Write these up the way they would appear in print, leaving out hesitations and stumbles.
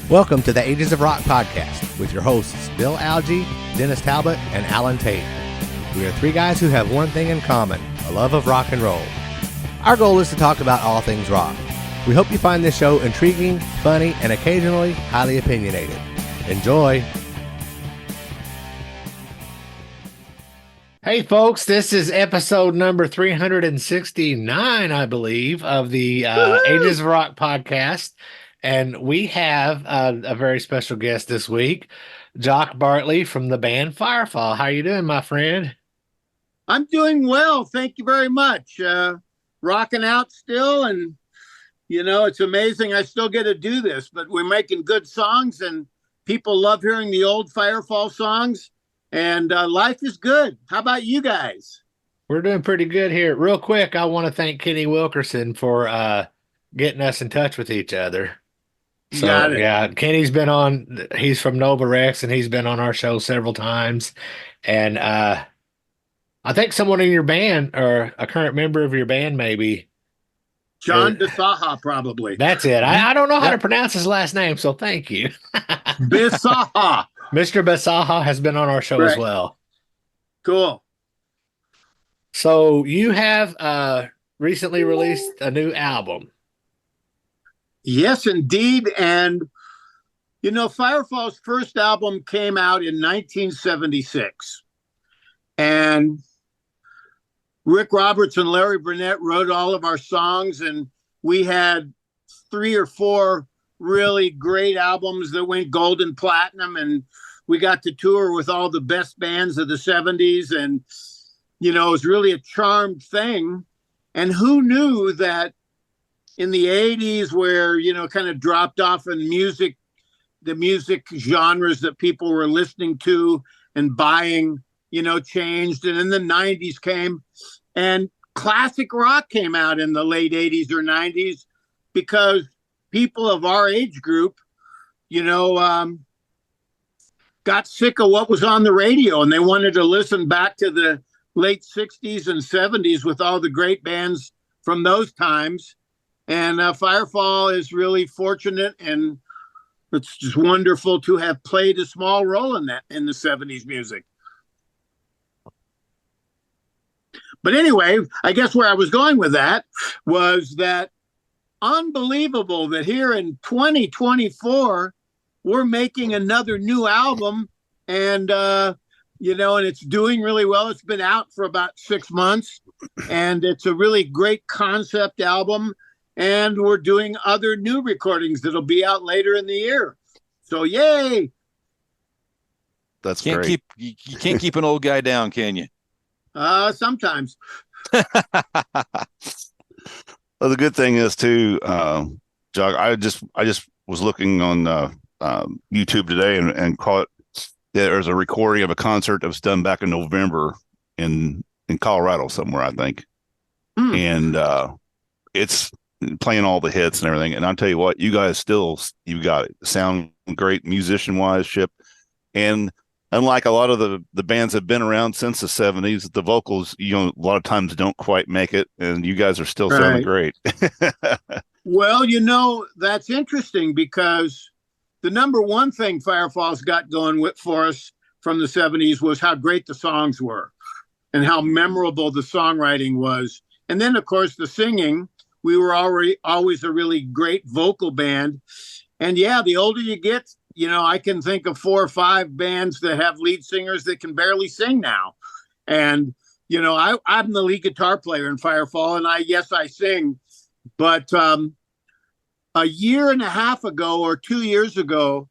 Welcome to the Ages of Rock podcast with your hosts Bill Algie, Dennis Talbot, and Alan Tate. We are three guys who have one thing in common, a love of rock and roll. Our goal is to talk about all things rock. We hope you find this show intriguing, funny, and occasionally highly opinionated. Enjoy! Hey folks, this is episode number 369, I believe, of the Ages of Rock podcast. And we have a very special guest this week, Jock Bartley from the band Firefall. How you doing, my friend? I'm doing well. Thank you very much. Rocking out still. And, you know, it's amazing I still get to do this, but we're making good songs and people love hearing the old Firefall songs. And life is good. How about you guys? We're doing pretty good here. Real quick, I want to thank Kenny Wilkerson for getting us in touch with each other. So, yeah, Kenny's been on, he's from Nova Rex, and he's been on our show several times. And I think someone in your band, or a current member of your band, maybe. John Bisaha, probably. That's it. I don't know how to pronounce his last name, so thank you. Bisaha. Mr. Bisaha has been on our show as well. Cool. So you have recently released a new album. Yes, indeed. And, you know, Firefall's first album came out in 1976. And Rick Roberts and Larry Burnett wrote all of our songs. And we had 3 or 4 really great albums that went gold and platinum. And we got to tour with all the best bands of the 70s. And, you know, it was really a charmed thing. And who knew that in the 80s, where, you know, kind of dropped off in music, the music genres that people were listening to and buying, you know, changed. And in the 90s came, and classic rock came out in the late 80s or 90s, because people of our age group, you know, got sick of what was on the radio, and they wanted to listen back to the late 60s and 70s with all the great bands from those times. And Firefall is really fortunate, and it's just wonderful to have played a small role in that, in the 70s music. But anyway, I guess where I was going with that was that unbelievable that here in 2024, we're making another new album, and, you know, and it's doing really well. It's been out for about 6 months, and it's a really great concept album. And we're doing other new recordings that'll be out later in the year. So, yay. That's great. You can't keep an old guy down, can you? Sometimes. Well, the good thing is too, Jock, I just was looking on YouTube today and caught there's a recording of a concert that was done back in November in Colorado somewhere, I think. And it's playing all the hits and everything. And I'll tell you what, you guys you got it. Sound great musician wise, Ship. And unlike a lot of the bands that have been around since the 70s, the vocals, you know, a lot of times don't quite make it. And you guys are still sounding great. Well, you know, that's interesting, because the number one thing Firefall's got going for us from the 70s was how great the songs were and how memorable the songwriting was. And then, of course, the singing. We were always a really great vocal band. And yeah, the older you get, you know, I can think of 4 or 5 bands that have lead singers that can barely sing now. And, you know, I'm the lead guitar player in Firefall, and I sing. But a year and a half ago or 2 years ago,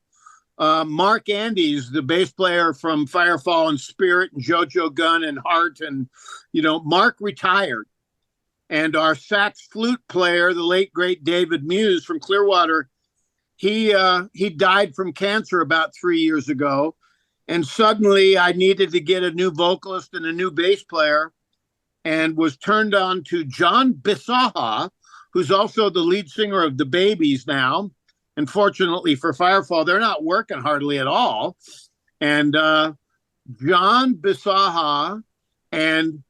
Mark Andes, the bass player from Firefall and Spirit and JoJo Gunn and Heart, and, you know, Mark retired. And our sax flute player, the late, great David Muse from Clearwater, he died from cancer about 3 years ago. And suddenly I needed to get a new vocalist and a new bass player, and was turned on to John Bisaha, who's also the lead singer of the Babies now. And fortunately for Firefall, they're not working hardly at all. And John Bisaha and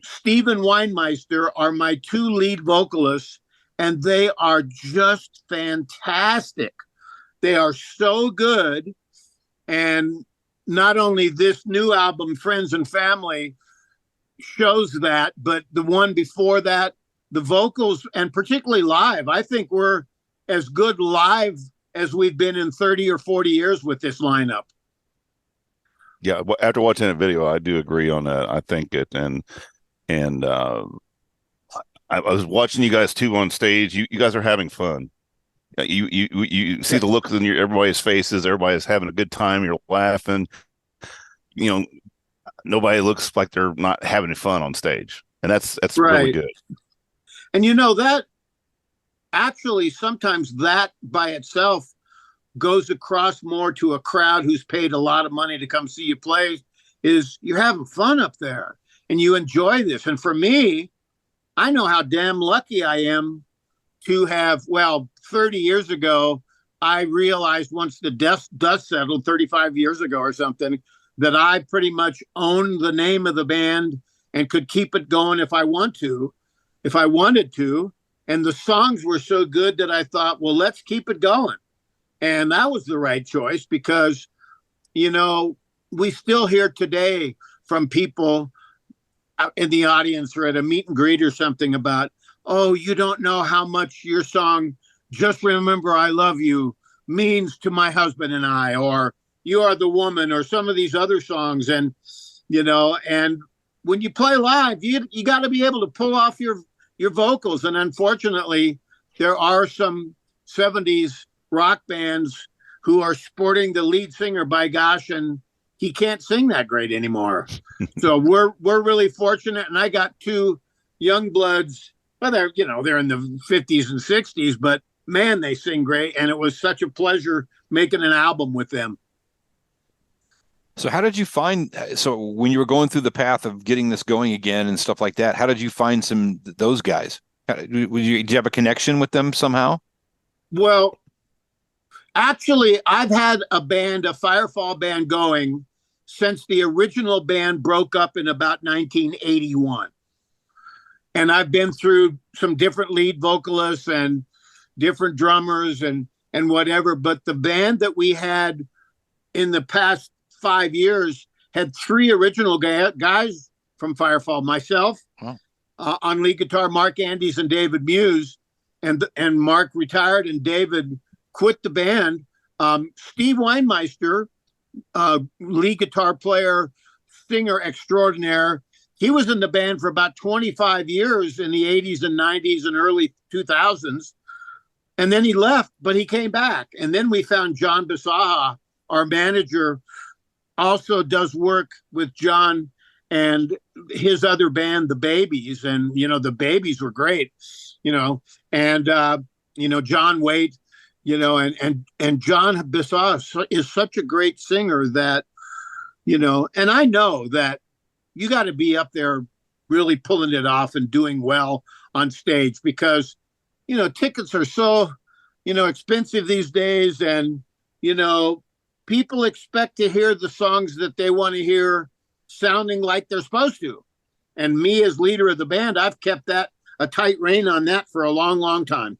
Steve and Weinmeister are my two lead vocalists, and they are just fantastic. They are so good. And not only this new album, Friends and Family, shows that, but the one before that, the vocals, and particularly live, I think we're as good live as we've been in 30 or 40 years with this lineup. Yeah, after watching that video, I do agree on that. I think it, and I was watching you guys too on stage. You guys are having fun. You see the looks in everybody's faces. Everybody's having a good time. You're laughing. You know, nobody looks like they're not having fun on stage, and that's right. Really good. And that actually sometimes that by itself goes across more to a crowd who's paid a lot of money to come see you play, is you're having fun up there and you enjoy this. And for me, I know how damn lucky I am to have, 30 years ago, I realized once the dust settled 35 years ago or something, that I pretty much owned the name of the band and could keep it going if I wanted to. And the songs were so good that I thought, well, let's keep it going. And that was the right choice because, we still hear today from people in the audience or at a meet and greet or something about, oh, you don't know how much your song, Just Remember I Love You, means to my husband and I, or You Are the Woman, or some of these other songs. And, and when you play live, you got to be able to pull off your vocals. And unfortunately, there are some 70s rock bands who are sporting the lead singer, by gosh, and he can't sing that great anymore. So we're really fortunate. And I got two young bloods. Well, they're in the 50s and 60s, but man, they sing great. And it was such a pleasure making an album with them. So how did you find, so when you were going through the path of getting this going again and stuff like that, how did you find those guys? Did you have a connection with them somehow? Well, actually, I've had a Firefall band going since the original band broke up in about 1981. And I've been through some different lead vocalists and different drummers and whatever. But the band that we had in the past 5 years had three original guys from Firefall. Myself, on lead guitar, Mark Andes and David Muse. And Mark retired and David quit the band. Steve Weinmeister, lead guitar player, singer extraordinaire. He was in the band for about 25 years in the 80s and 90s and early 2000s. And then he left, but he came back. And then we found John Bisaha, our manager, also does work with John and his other band, the Babies. And, the Babies were great, and, John Waite, and John Bisaha is such a great singer that, and I know that you got to be up there really pulling it off and doing well on stage because, tickets are so, expensive these days. And, people expect to hear the songs that they want to hear sounding like they're supposed to. And me as leader of the band, I've kept that a tight rein on that for a long, long time.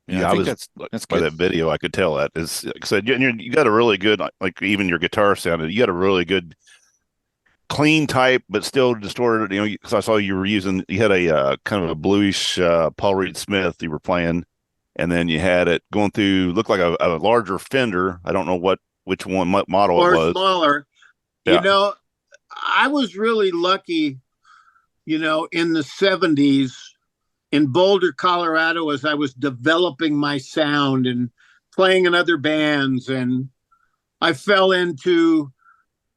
Yeah, I think that's by that video. I could tell that is said. You got a really good, like even your guitar sounded. You got a really good, clean type, but still distorted. Because I saw you had a kind of a bluish Paul Reed Smith you were playing, and then you had it going through. Looked like a larger Fender. I don't know which one model or it was. Or smaller. Yeah. I was really lucky. In the 70s. In Boulder, Colorado, as I was developing my sound and playing in other bands. And I fell into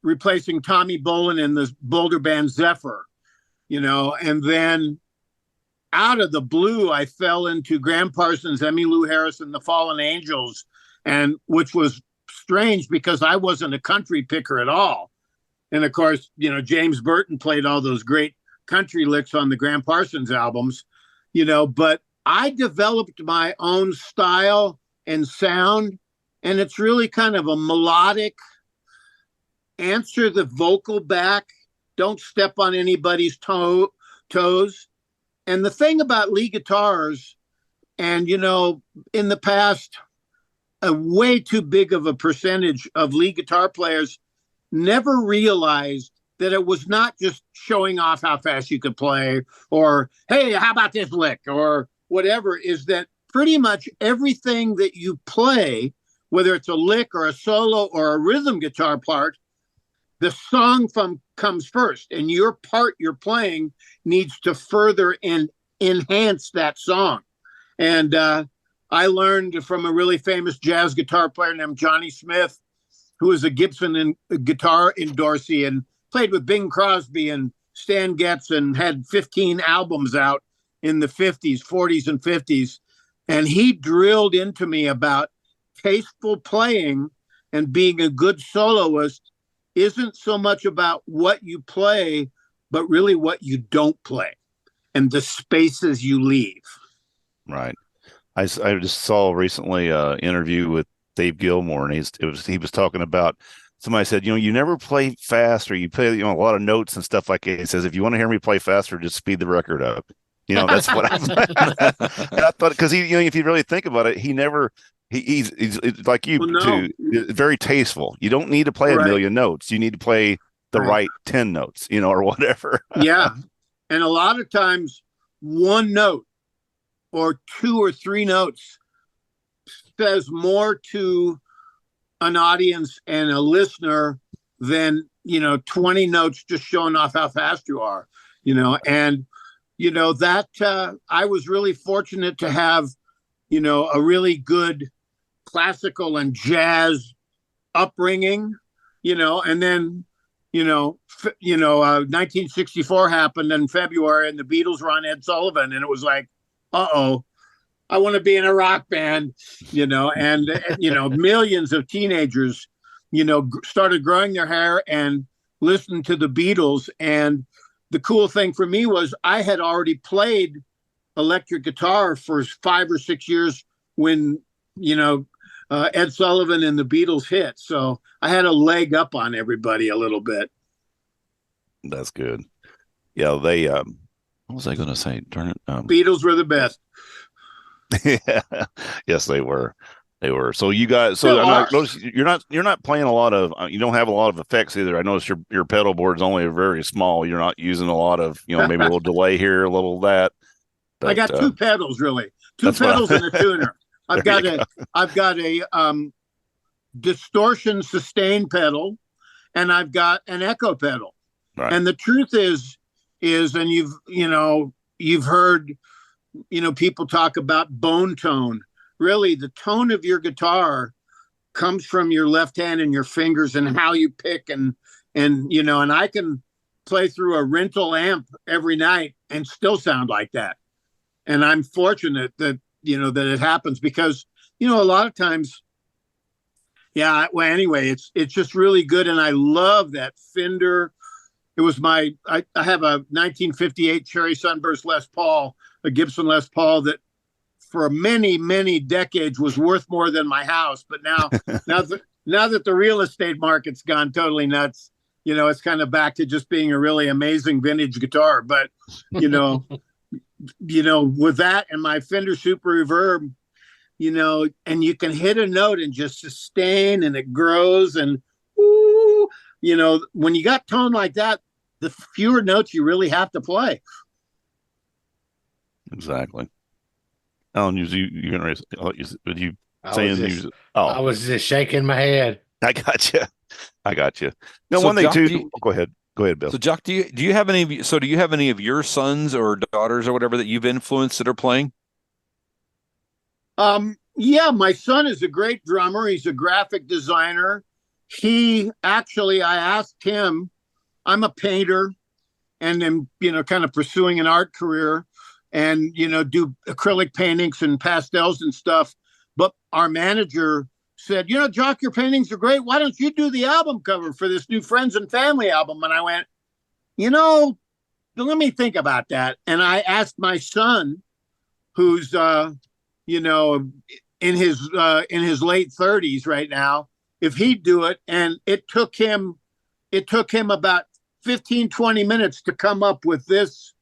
replacing Tommy Bolin in the Boulder band Zephyr, and then out of the blue, I fell into Graham Parsons, Emmylou Harris, and the Fallen Angels, and which was strange because I wasn't a country picker at all. And of course, James Burton played all those great country licks on the Graham Parsons albums. But I developed my own style and sound, and it's really kind of a melodic, answer the vocal back, don't step on anybody's toes. And the thing about lead guitars, and in the past, a way too big of a percentage of lead guitar players never realized that it was not just showing off how fast you could play, or, hey, how about this lick, or whatever, is that pretty much everything that you play, whether it's a lick or a solo or a rhythm guitar part, the song comes first, and your part you're playing needs to further and enhance that song. And I learned from a really famous jazz guitar player named Johnny Smith, who was a Gibson guitar endorsee and played with Bing Crosby and Stan Getz and had 15 albums out in the 50s, 40s, and 50s. And he drilled into me about tasteful playing, and being a good soloist isn't so much about what you play, but really what you don't play and the spaces you leave. Right. I just saw recently an interview with Dave Gilmour, and he was talking about, somebody said, you never play fast, or you play, a lot of notes and stuff like that. He says, if you want to hear me play faster, just speed the record up. That's what I and I thought, because if you really think about it, he's like you, too, very tasteful. You don't need to play a million notes. You need to play the right 10 notes, or whatever. Yeah. And a lot of times one note or two or three notes says more to an audience and a listener than 20 notes just showing off how fast you are. And that I was really fortunate to have a really good classical and jazz upbringing, and then 1964 happened in February, and the Beatles were on Ed Sullivan, and it was like, uh-oh, I want to be in a rock band, and millions of teenagers, started growing their hair and listening to the Beatles. And the cool thing for me was I had already played electric guitar for 5 or 6 years when, Ed Sullivan and the Beatles hit. So I had a leg up on everybody a little bit. That's good. Yeah, they, what was I going to say? Darn it. Beatles were the best. Yeah. Yes, they were. They were. So you guys, I notice you're not playing a lot of, you don't have a lot of effects either. I noticed your pedal board's only very small. You're not using a lot of, maybe a little delay here, a little that. But, I got two pedals, really. Two pedals and a tuner. I've got a distortion sustain pedal, and I've got an echo pedal. Right. And the truth is, and you've heard, people talk about bone tone. Really, the tone of your guitar comes from your left hand and your fingers and how you pick, and I can play through a rental amp every night and still sound like that. And I'm fortunate that that it happens, because a lot of times, well, anyway, it's just really good. And I love that Fender. It was I have a 1958 Cherry Sunburst Les Paul, a Gibson Les Paul that for many, many decades was worth more than my house. But now that the real estate market's gone totally nuts, it's kind of back to just being a really amazing vintage guitar. But with that and my Fender Super Reverb, and you can hit a note and just sustain, and it grows, and when you got tone like that, the fewer notes you really have to play. Exactly. Alan, you're gonna raise. You saying? I was just shaking my head. I got you. No, so one thing too. Go ahead, Bill. So, Jock, do you have any? Do you have any of your sons or daughters or whatever that you've influenced that are playing? Yeah, my son is a great drummer. He's a graphic designer. I asked him. I'm a painter, and am kind of pursuing an art career, and do acrylic paintings and pastels and stuff. But our manager said, Jock, your paintings are great. Why don't you do the album cover for this new Friends and Family album? And I went, let me think about that. And I asked my son, who's in his late 30s right now, if he'd do it. And it took him about 15, 20 minutes to come up with this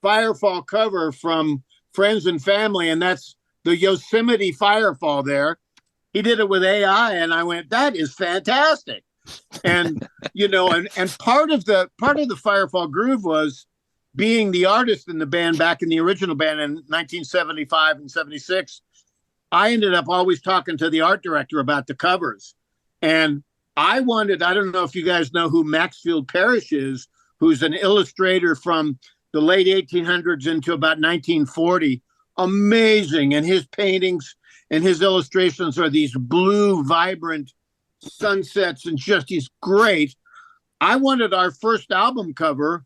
Firefall cover from friends and family, and that's the Yosemite Firefall there. He did it with AI, and I went, that is fantastic. And and part of the Firefall groove was being the artist in the band back in the original band in 1975 and 76. I ended up always talking to the art director about the covers. And I don't know if you guys know who Maxfield Parrish is, who's an illustrator from the late 1800s into about 1940. Amazing. And his paintings and his illustrations are these blue, vibrant sunsets, and he's great. I wanted our first album cover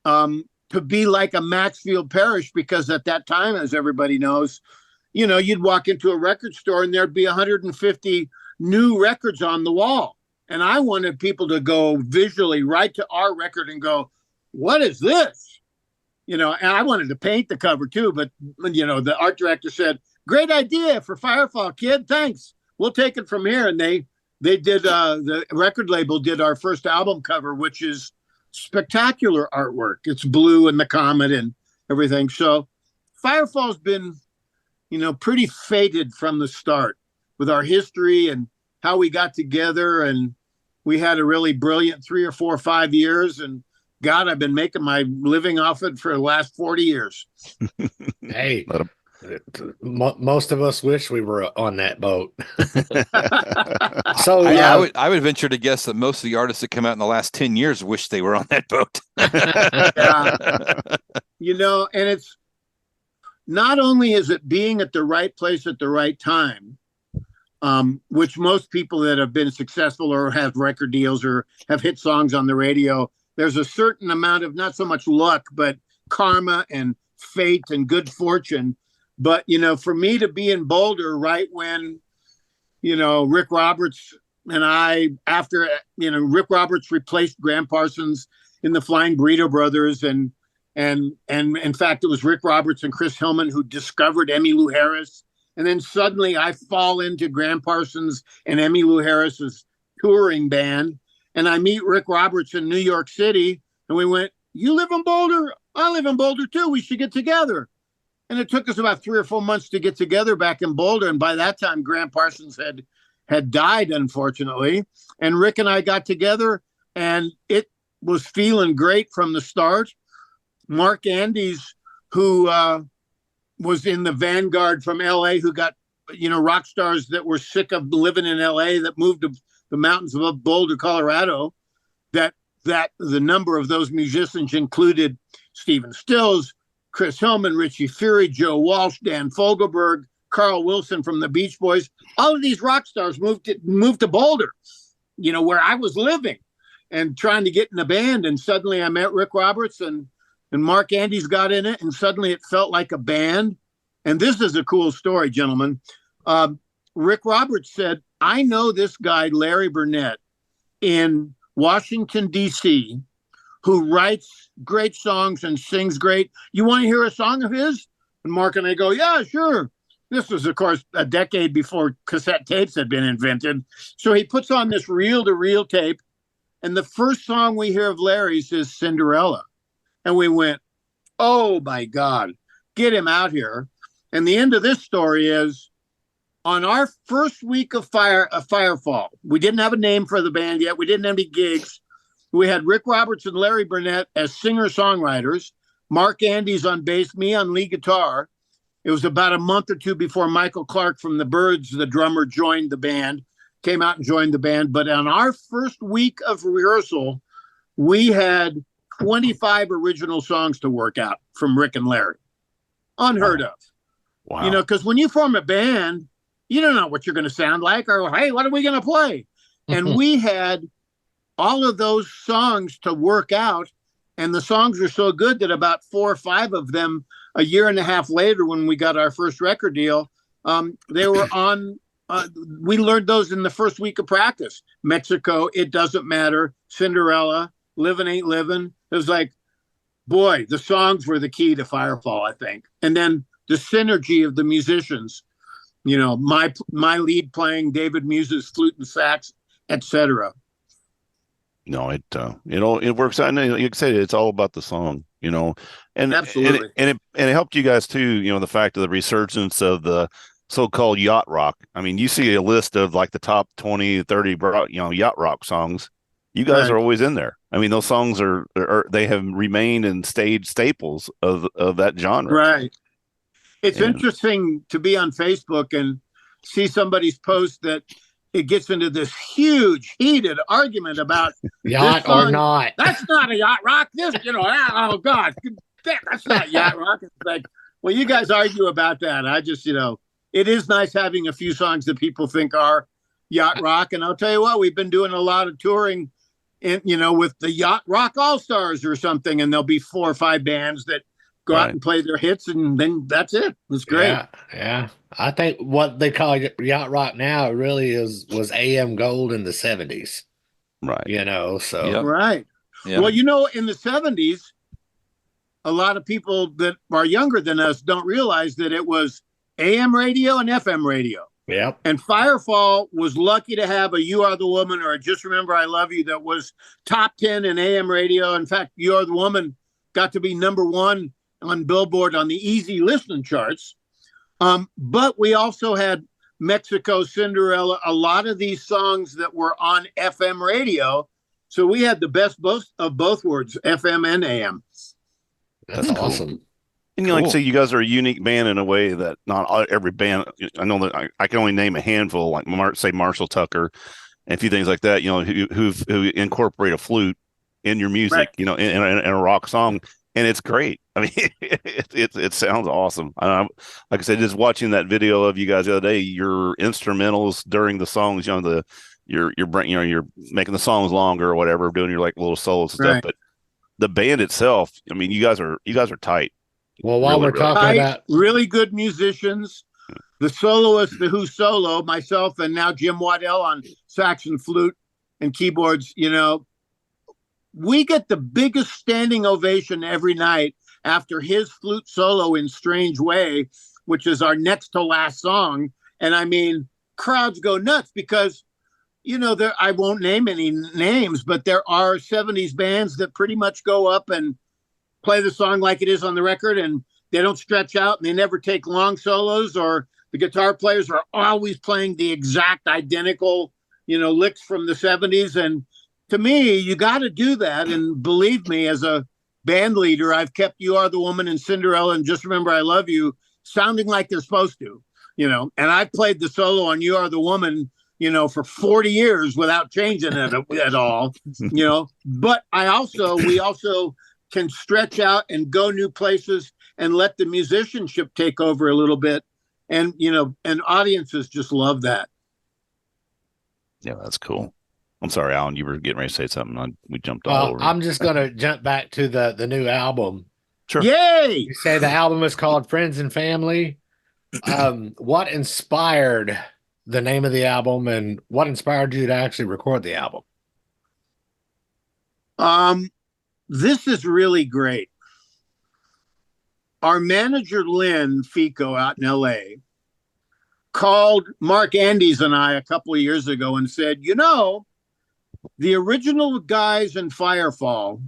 to be like a Maxfield Parrish, because at that time, as everybody knows, you'd walk into a record store and there'd be 150 new records on the wall. And I wanted people to go visually right to our record and go, what is this? And I wanted to paint the cover too, but the art director said, great idea for Firefall, kid. Thanks. We'll take it from here. And they did, the record label did our first album cover, which is spectacular artwork. It's blue and the comet and everything. So Firefall's been, pretty fated from the start with our history and how we got together. And we had a really brilliant 3 or 4 or 5 years. And God, I've been making my living off it for the last 40 years. Hey, most of us wish we were on that boat. So I would venture to guess that most of the artists that come out in the last 10 years wish they were on that boat. And it's not only is it being at the right place at the right time, which most people that have been successful or have record deals or have hit songs on the radio, there's a certain amount of not so much luck, but karma and fate and good fortune. But, for me to be in Boulder right when, Rick Roberts and I, after, Rick Roberts replaced Graham Parsons in the Flying Burrito Brothers. And in fact, it was Rick Roberts and Chris Hillman who discovered Emmylou Harris. And then suddenly I fall into Graham Parsons and Emmylou Harris's touring band. And I meet Rick Roberts in New York City. And we went, you live in Boulder? I live in Boulder too. We should get together. And it took us about 3 or 4 months to get together back in Boulder. And by that time, Graham Parsons had died, unfortunately. And Rick and I got together, and it was feeling great from the start. Mark Andes, who was in the Vanguard from L.A., who got, rock stars that were sick of living in L.A., that moved to the mountains above Boulder, Colorado, that the number of those musicians included Stephen Stills, Chris Hillman, Richie Fury, Joe Walsh, Dan Fogelberg, Carl Wilson from the Beach Boys. All of these rock stars moved to Boulder, where I was living and trying to get in a band. And suddenly I met Rick Roberts and Mark Andes got in it, and suddenly it felt like a band. And this is a cool story, gentlemen. Rick Roberts said, I know this guy, Larry Burnett, in Washington, D.C., who writes great songs and sings great. You want to hear a song of his? And Mark and I go, yeah, sure. This was, of course, a decade before cassette tapes had been invented. So he puts on this reel-to-reel tape, and the first song we hear of Larry's is Cinderella. And we went, oh, my God, get him out here. And the end of this story is, on our first week of Firefall, we didn't have a name for the band yet. We didn't have any gigs. We had Rick Roberts and Larry Burnett as singer-songwriters, Mark Andes on bass, me on lead guitar. It was about a month or two before Michael Clark from the Byrds, the drummer, joined the band, came out and joined the band. But on our first week of rehearsal, we had 25 original songs to work out from Rick and Larry. Unheard of. Wow. Because when you form a band, you don't know what you're going to sound like, or, hey, what are we going to play? And we had all of those songs to work out. And the songs were so good that about 4 or 5 of them, a year and a half later, when we got our first record deal, they were on. We learned those in the first week of practice. Mexico, It Doesn't Matter, Cinderella, Livin' Ain't Livin'. It was like, boy, the songs were the key to Firefall, I think. And then the synergy of the musicians, my lead playing, David Muse's flute and sax, etc. No, it works out. And like I said, it's all about the song, Absolutely. and it helped you guys too. The fact of the resurgence of the so-called yacht rock. I mean, you see a list of like the top 20, 30, yacht rock songs. You guys are Right. always in there. I mean, those songs they have remained and stayed staples of that genre. Right. It's And interesting to be on Facebook and see somebody's post that it gets into this huge heated argument about this Yacht or song. not. That's not a yacht rock. Oh God, that's not yacht rock. It's like, well, you guys argue about that. I just, it is nice having a few songs that people think are yacht rock. And I'll tell you what, we've been doing a lot of touring with the Yacht Rock All Stars or something, and there'll be 4 or 5 bands that go out right, and play their hits, and then that's it. It's great. Yeah, yeah. I think what they call yacht rock now really was AM gold in the 70s. right, So Yep. Right. Yeah. Well, in the 70s, a lot of people that are younger than us don't realize that it was AM radio and FM radio. yep. And Firefall was lucky to have a You Are the Woman or a Just Remember I Love You that was top 10 in AM radio. In fact, You Are the Woman got to be #1 on Billboard on the easy listening charts. But we also had Mexico, Cinderella, a lot of these songs that were on FM radio. So we had the best of both worlds, FM and AM. That's Cool. awesome. And like I Cool. say, you guys are a unique band in a way that not every band. I know that I can only name a handful, like say Marshall Tucker, and a few things like that. Who incorporate a flute in your music, Right. in a rock song, and it's great. I mean, it sounds awesome. Like I said, just watching that video of you guys the other day, your instrumentals during the songs, you're making the songs longer or whatever, doing your like little solos and stuff. Right. But the band itself, I mean, you guys are tight. Well, while Really, we're really. talking about Really good musicians. The soloist, the Who solo, myself, and now Jim Waddell on sax and flute and keyboards. We get the biggest standing ovation every night after his flute solo in Strange Way, which is our next to last song. And I mean, crowds go nuts because, I won't name any names, but there are 70s bands that pretty much go up and play the song like it is on the record, and they don't stretch out and they never take long solos, or the guitar players are always playing the exact identical, licks from the 70s. And to me, you got to do that. And believe me, as a band leader, I've kept You Are the Woman and Cinderella and Just Remember I Love You sounding like they're supposed to, and I played the solo on You Are the Woman, for 40 years without changing it at all, but we also can stretch out and go new places and let the musicianship take over a little bit. And, and audiences just love that. Yeah, that's cool. I'm sorry, Alan, you were getting ready to say something. We jumped all over. I'm just going to jump back to the new album. Sure. Yay! You say the album is called Friends and Family. What inspired the name of the album, and what inspired you to actually record the album? This is really great. Our manager, Lynn Fico, out in LA, called Mark Andes and I a couple of years ago and said, the original guys in Firefall,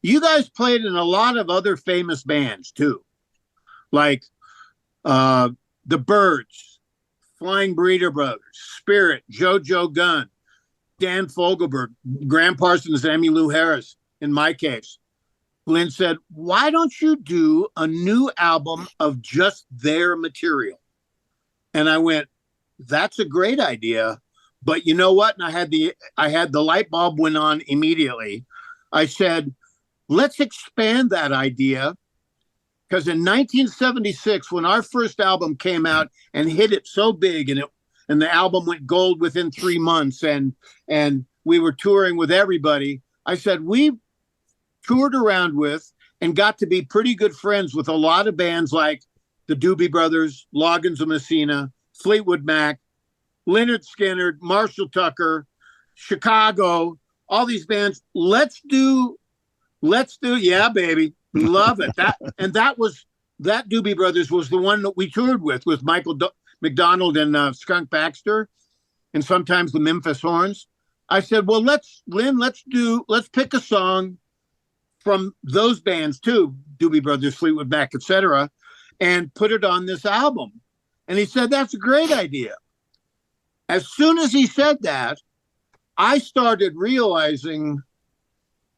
you guys played in a lot of other famous bands too, like the Byrds, Flying Breeder Brothers, Spirit, JoJo Gunn, Dan Fogelberg, Graham Parsons, and Emmylou Harris, in my case. Lynn said, why don't you do a new album of just their material? And I went, that's a great idea. But you know what? And I had the light bulb went on immediately. I said, let's expand that idea. Because in 1976, when our first album came out and hit it so big, and the album went gold within 3 months, and we were touring with everybody, I said, we toured around with and got to be pretty good friends with a lot of bands like the Doobie Brothers, Loggins of Messina, Fleetwood Mac, Lynyrd Skynyrd, Marshall Tucker, Chicago, all these bands. Let's do, yeah, baby. Love it. That Doobie Brothers was the one that we toured with Michael McDonald and Skunk Baxter, and sometimes the Memphis Horns. I said, well, let's pick a song from those bands too, Doobie Brothers, Fleetwood Mac, etc., and put it on this album. And he said, that's a great idea. As soon as he said that, I started realizing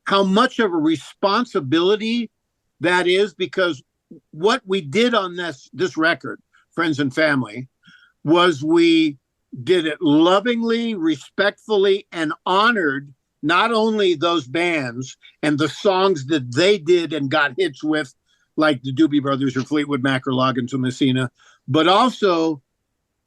how much of a responsibility that is, because what we did on this record, Friends and Family, was we did it lovingly, respectfully, and honored not only those bands and the songs that they did and got hits with, like the Doobie Brothers or Fleetwood Mac or Loggins and Messina, but also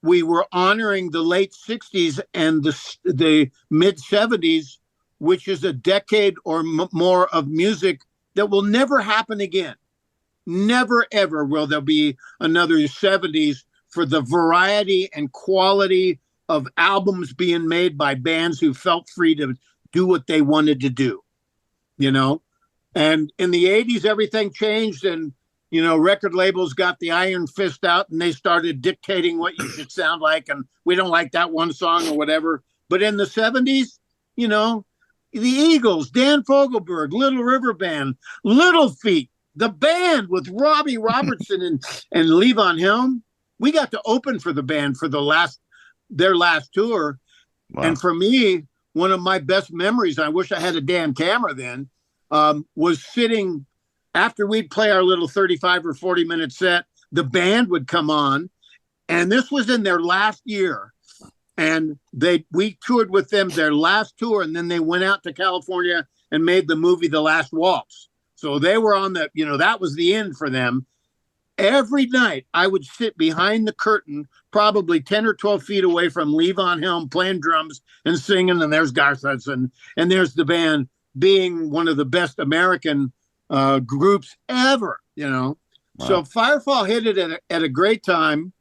we were honoring the late 60s and the mid 70s, which is a decade or more of music that will never happen again. Never, ever will there be another 70s for the variety and quality of albums being made by bands who felt free to do what they wanted to do, you know? And in the 80s, everything changed, and, you know, record labels got the iron fist out and they started dictating what you should sound like. And we don't like that one song or whatever. But in the 70s, you know, the Eagles, Dan Fogelberg, Little River Band, Little Feat, the band with Robbie Robertson and Levon Helm, we got to open for the band for their last tour. Wow. And for me, one of my best memories, I wish I had a damn camera then, was sitting after we'd play our little 35 or 40-minute set, the band would come on, and this was in their last year. And we toured with them their last tour, and then they went out to California and made the movie The Last Waltz. So they were on that was the end for them. Every night I would sit behind the curtain, probably 10 or 12 feet away from Levon Helm playing drums and singing. And there's Garth Hudson, and there's the band being one of the best American groups ever, you know. Wow. So Firefall hit it at a great time.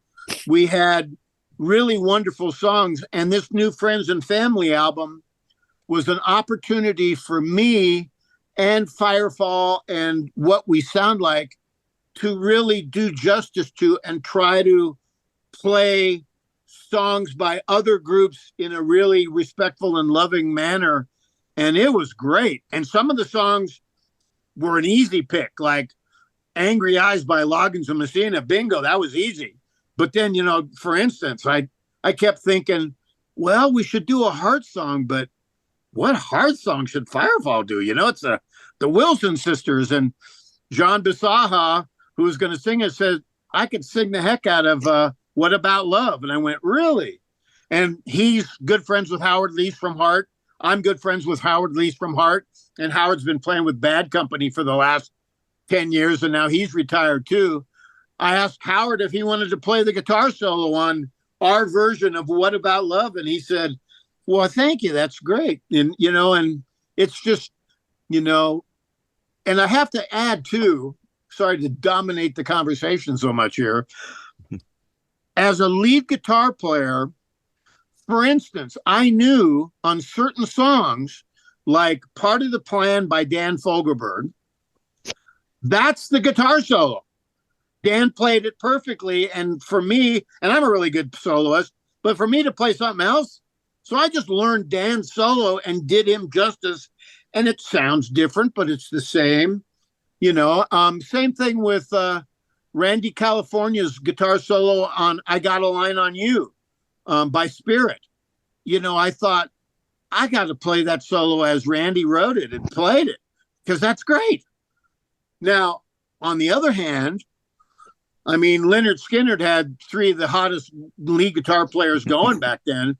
We had really wonderful songs. And this new Friends and Family album was an opportunity for me and Firefall and what we sound like to really do justice to and try to play songs by other groups in a really respectful and loving manner. And it was great. And some of the songs were an easy pick, like Angry Eyes by Loggins and Messina. Bingo, that was easy. But then, you know, for instance, I kept thinking, well, we should do a heart song, but what heart song should Firefall do? You know, it's the Wilson sisters, and John Bisaha, who was going to sing it, said, I could sing the heck out of What About Love? And I went, really? And he's good friends with Howard Leese from Heart. I'm good friends with Howard Leese from Heart. And Howard's been playing with Bad Company for the last 10 years, and now he's retired too. I asked Howard if he wanted to play the guitar solo on our version of What About Love? And he said, well, thank you. That's great. And, you know, and it's just, you know, and I have to add too, sorry to dominate the conversation so much here. As a lead guitar player, for instance, I knew on certain songs, like Part of the Plan by Dan Fogelberg, that's the guitar solo. Dan played it perfectly. And for me, and I'm a really good soloist, but for me to play something else, so I just learned Dan's solo and did him justice. And it sounds different, but it's the same. You know, same thing with Randy California's guitar solo on I Got a Line on You by Spirit. You know, I thought, I got to play that solo as Randy wrote it and played it, because that's great. Now, on the other hand, I mean, Lynyrd Skynyrd had three of the hottest lead guitar players going back then.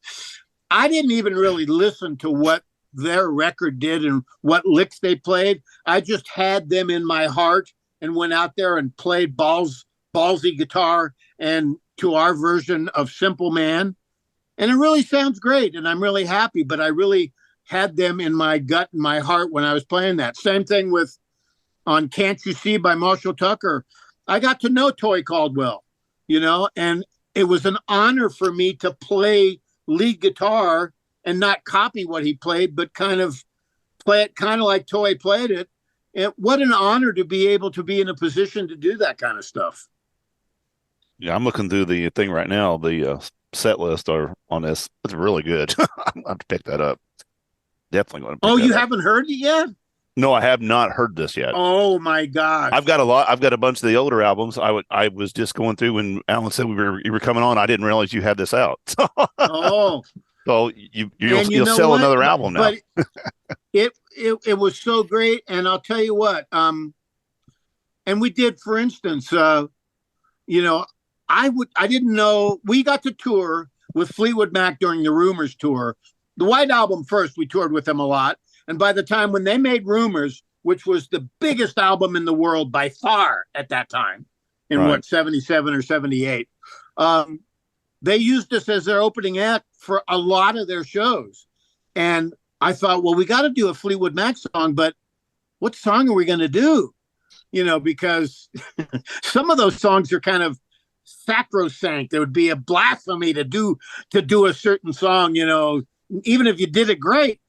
I didn't even really listen to what their record did and what licks they played. I just had them in my heart and went out there and played ballsy guitar and to our version of Simple Man. And it really sounds great, and I'm really happy, but I really had them in my gut and my heart when I was playing that. Same thing with on Can't You See by Marshall Tucker. I got to know Toy Caldwell, you know, and it was an honor for me to play lead guitar and not copy what he played, but kind of play it kind of like Toy played it. And what an honor to be able to be in a position to do that kind of stuff. Yeah, I'm looking through the thing right now. The set list are on this. It's really good. I'll have to pick that up. definitely going to Oh, pick you that up. haven't heard it yet? No, I have not heard this yet. Oh my gosh. I've got a lot. I've got a bunch of the older albums. I was just going through when Alan said you were coming on. I didn't realize you had this out. Oh, So you'll and you you'll know sell what? another album now. But it was so great. And I'll tell you what, and we did, for instance, you know, I didn't know we got to tour with Fleetwood Mac during the Rumors tour. The White Album first, we toured with them a lot. And by the time when they made Rumors, which was the biggest album in the world by far at that time, in Right. what, 77 or 78, they used us as their opening act for a lot of their shows. And I thought, well, we got to do a Fleetwood Mac song, but what song are we going to do? You know, because some of those songs are kind of sacrosanct. There would be a blasphemy to do a certain song, you know, even if you did it great,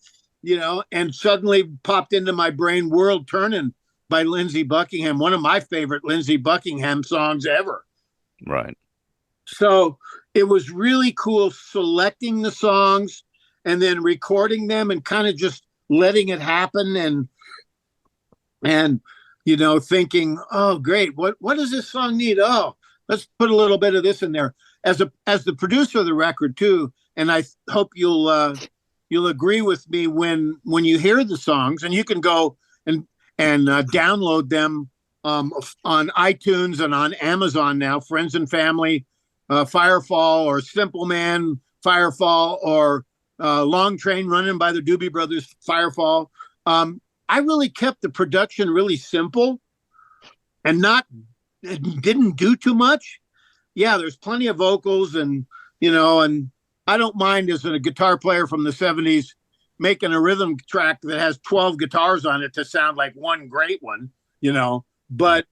you know. And suddenly popped into my brain World Turning by Lindsey Buckingham, one of my favorite Lindsey Buckingham songs ever. Right. So it was really cool selecting the songs and then recording them and kind of just letting it happen and you know, thinking, oh great, what does this song need? Oh, let's put a little bit of this in there. As the producer of the record too, and I hope you'll agree with me when you hear the songs, and you can go and download them on iTunes and on Amazon now. Friends and Family, Firefall, or Simple Man, Firefall, or Long Train Running by the Doobie Brothers, Firefall. I really kept the production really simple and didn't do too much. Yeah, there's plenty of vocals and, you know, and I don't mind as a guitar player from the 70s making a rhythm track that has 12 guitars on it to sound like one great one, you know, but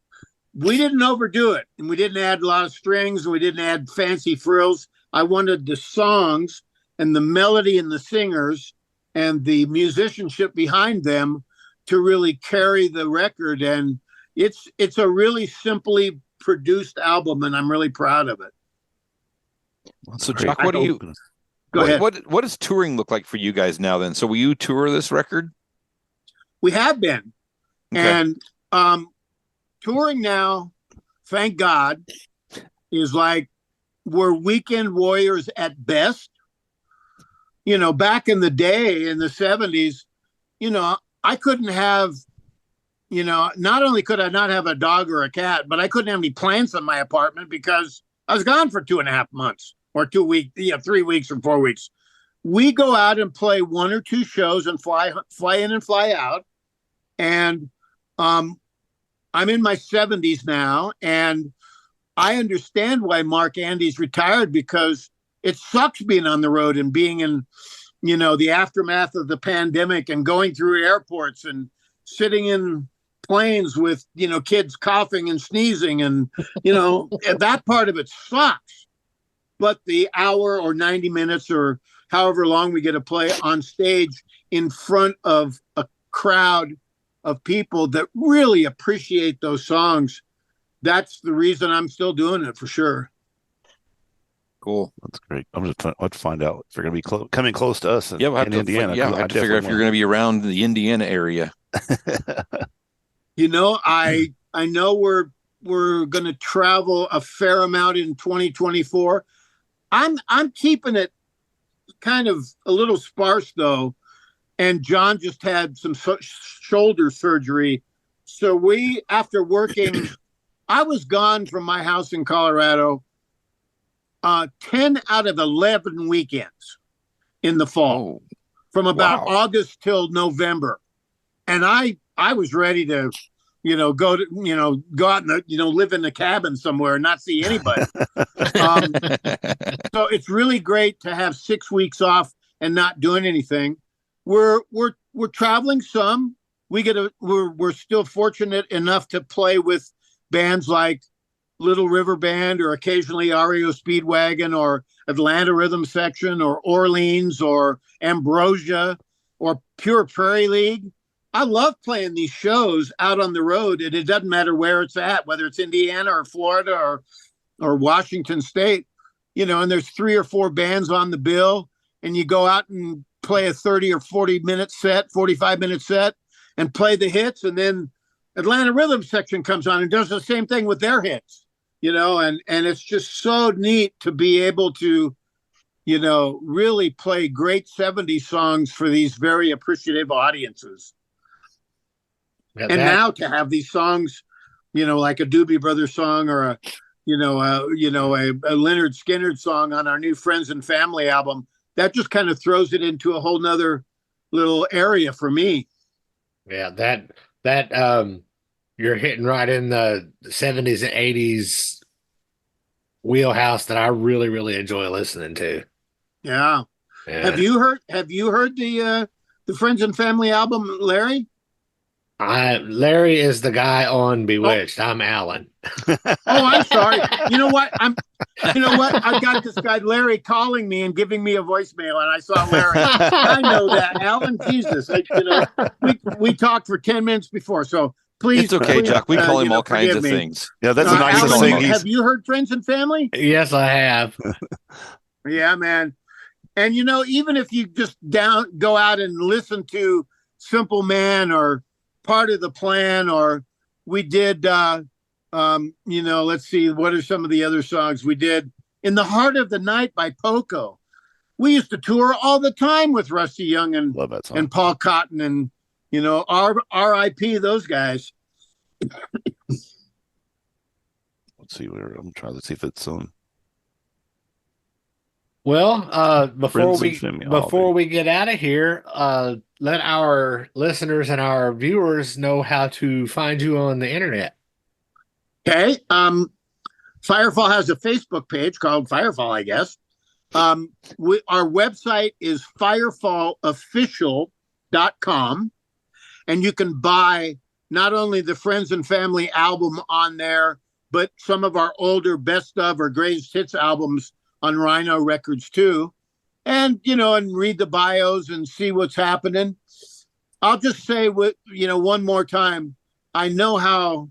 we didn't overdo it, and we didn't add a lot of strings, and we didn't add fancy frills. I wanted the songs and the melody and the singers and the musicianship behind them to really carry the record. And it's a really simply produced album, and I'm really proud of it. So Jock, what do you go ahead? What does touring look like for you guys now then? So will you tour this record? We have been. Okay. And touring now, thank God, is like we're weekend warriors at best. You know, back in the day in the 70s, you know, I couldn't have, you know, not only could I not have a dog or a cat, but I couldn't have any plants in my apartment because I was gone for 2.5 months or 2 weeks, 3 weeks or 4 weeks. We go out and play 1 or 2 shows and fly in and fly out. And I'm in my 70s now, and I understand why Mark Andy's retired, because it sucks being on the road and being in, you know, the aftermath of the pandemic and going through airports and sitting in planes with, you know, kids coughing and sneezing, and, you know, that part of it sucks. But the hour or 90 minutes or however long we get to play on stage in front of a crowd of people that really appreciate those songs, that's the reason I'm still doing it, for sure. Cool. That's great. I'm just trying to find out if they're going to be coming close to us in Indiana. I have to figure if you're going to be around the Indiana area. You know, I know we're going to travel a fair amount in 2024. I'm keeping it kind of a little sparse though, and John just had some shoulder surgery, so we, after working, I was gone from my house in Colorado 10 out of 11 weekends in the fall, from about August till November. And I was ready to, you know, go out and, you know, live in a cabin somewhere and not see anybody. So it's really great to have 6 weeks off and not doing anything. We're traveling some. We're still fortunate enough to play with bands like Little River Band, or occasionally REO Speedwagon, or Atlanta Rhythm Section, or Orleans, or Ambrosia, or Pure Prairie League. I love playing these shows out on the road, and it doesn't matter where it's at, whether it's Indiana or Florida or Washington State, you know, and there's 3 or 4 bands on the bill, and you go out and play a 30 or 40-minute set, 45-minute set, and play the hits, and then Atlanta Rhythm section comes on and does the same thing with their hits, and it's just so neat to be able to, really play great 70s songs for these very appreciative audiences. And now to have these songs, like a Doobie Brothers song or a Leonard Skinner song on our new Friends and Family album, that just kind of throws it into a whole nother little area for me. Yeah, that you're hitting right in the 70s and 80s wheelhouse that I really, really enjoy listening to. Yeah. Have you heard the Friends and Family album, Larry? Larry is the guy on Bewitched. I'm Alan. I'm sorry. You know what? I got this guy Larry calling me and giving me a voicemail, and I saw Larry. I know that, Alan. Jesus, we talked for 10 minutes before, so please. It's okay, Jock. We call him all kinds of things. Yeah, that's the nicest Alan, thing. Have you heard Friends and Family? Yes, I have. Yeah, man. And even if you just go out and listen to Simple Man or Part of the Plan, or we did let's see, what are some of the other songs we did? In the Heart of the Night by Poco. We used to tour all the time with Rusty Young and Paul Cotton, and R.I.P. those guys. Let's see where I'm trying to see if it's on. Well, before we get out of here, let our listeners and our viewers know how to find you on the internet. Okay. Firefall has a Facebook page called Firefall, I guess. Our website is firefallofficial.com, and you can buy not only the Friends and Family album on there, but some of our older best of or greatest hits albums on Rhino Records too, and read the bios and see what's happening. I'll just say one more time, I know how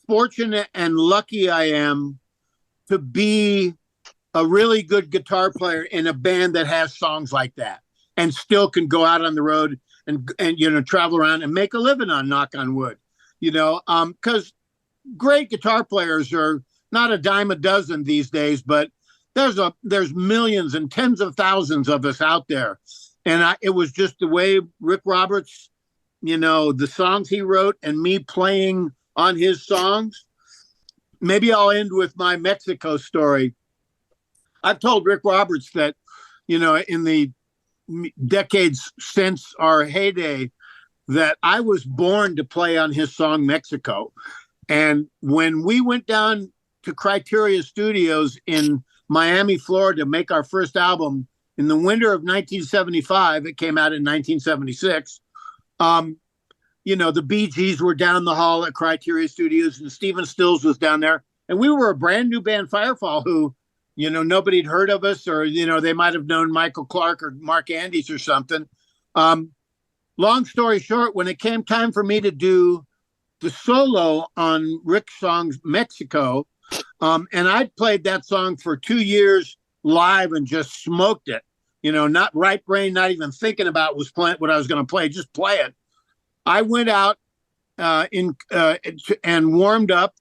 fortunate and lucky I am to be a really good guitar player in a band that has songs like that and still can go out on the road and travel around and make a living on, knock on wood, because great guitar players are not a dime a dozen these days, but there's millions and tens of thousands of us out there. And it was just the way Rick Roberts, the songs he wrote and me playing on his songs. Maybe I'll end with my Mexico story. I've told Rick Roberts that, in the decades since our heyday, that I was born to play on his song Mexico. And when we went down to Criteria Studios in Miami, Florida, to make our first album in the winter of 1975. It came out in 1976. The Bee Gees were down the hall at Criteria Studios, and Stephen Stills was down there. And we were a brand new band, Firefall, who, nobody'd heard of us, or, they might have known Michael Clark or Mark Andes or something. Long story short, when it came time for me to do the solo on Rick's song Mexico, and I'd played that song for 2 years live and just smoked it, not right brain, not even thinking about what I was going to play, just play it. I went out and warmed up.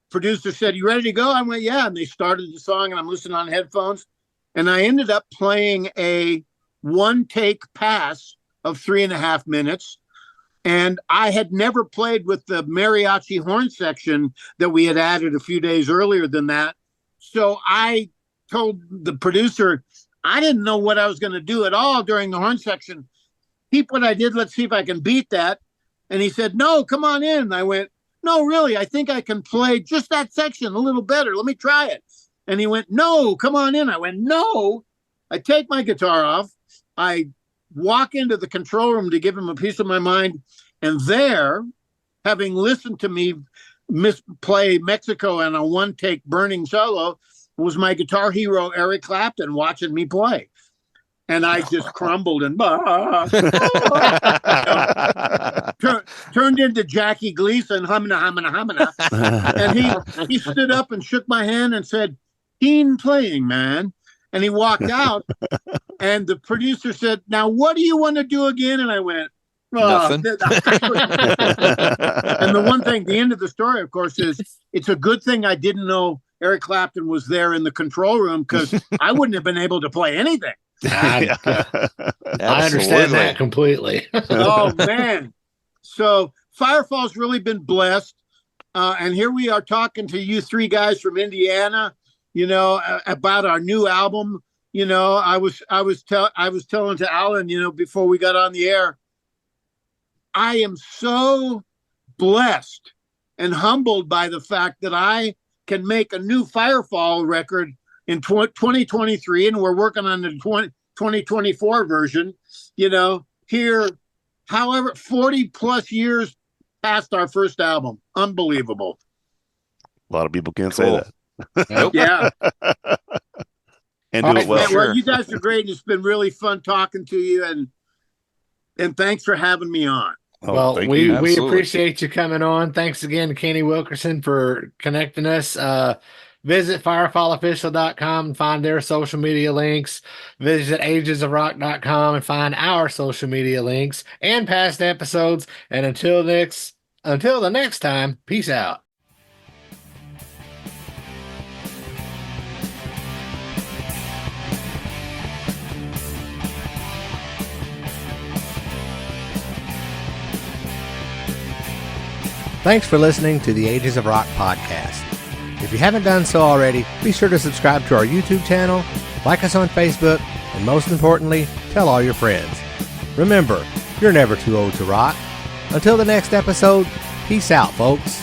Producer said, "You ready to go?" I went, "Yeah." And they started the song, and I'm listening on headphones. And I ended up playing a one-take pass of 3.5 minutes. And I had never played with the mariachi horn section that we had added a few days earlier than that. So I told the producer, I didn't know what I was going to do at all during the horn section. Keep what I did. Let's see if I can beat that. And he said, "No, come on in." And I went, "No, really, I think I can play just that section a little better. Let me try it." And he went, "No, come on in." I went, "No." I take my guitar off. I walk into the control room to give him a piece of my mind. And there, having listened to me play Mexico on a one-take burning solo, was my guitar hero, Eric Clapton, watching me play. And I just crumbled and turned into Jackie Gleason, humana. And he stood up and shook my hand and said, "Keen playing, man." And he walked out, and the producer said, "Now, what do you want to do again?" And I went, Nothing. And the one thing, the end of the story, of course, is it's a good thing I didn't know Eric Clapton was there in the control room, because I wouldn't have been able to play anything. I understand that completely. Oh, man. So Firefall's really been blessed. And here we are talking to you three guys from Indiana, about our new album. I was telling to Alan, before we got on the air, I am so blessed and humbled by the fact that I can make a new Firefall record in 2023, and we're working on the 2024 version, here, however, 40 plus years past our first album. Unbelievable. A lot of people can't say that. Nope. Yeah. And do it well. Man, well, you guys are great, and it's been really fun talking to you, and thanks for having me on. Well, thank we you. appreciate you coming on. Thanks again to Kenny Wilkerson for connecting us. Visit firefallofficial.com and find their social media links. Visit agesofrock.com and find our social media links and past episodes. And until the next time, peace out. Thanks for listening to the Ages of Rock podcast. If you haven't done so already, be sure to subscribe to our YouTube channel, like us on Facebook, and most importantly, tell all your friends. Remember, you're never too old to rock. Until the next episode, peace out, folks.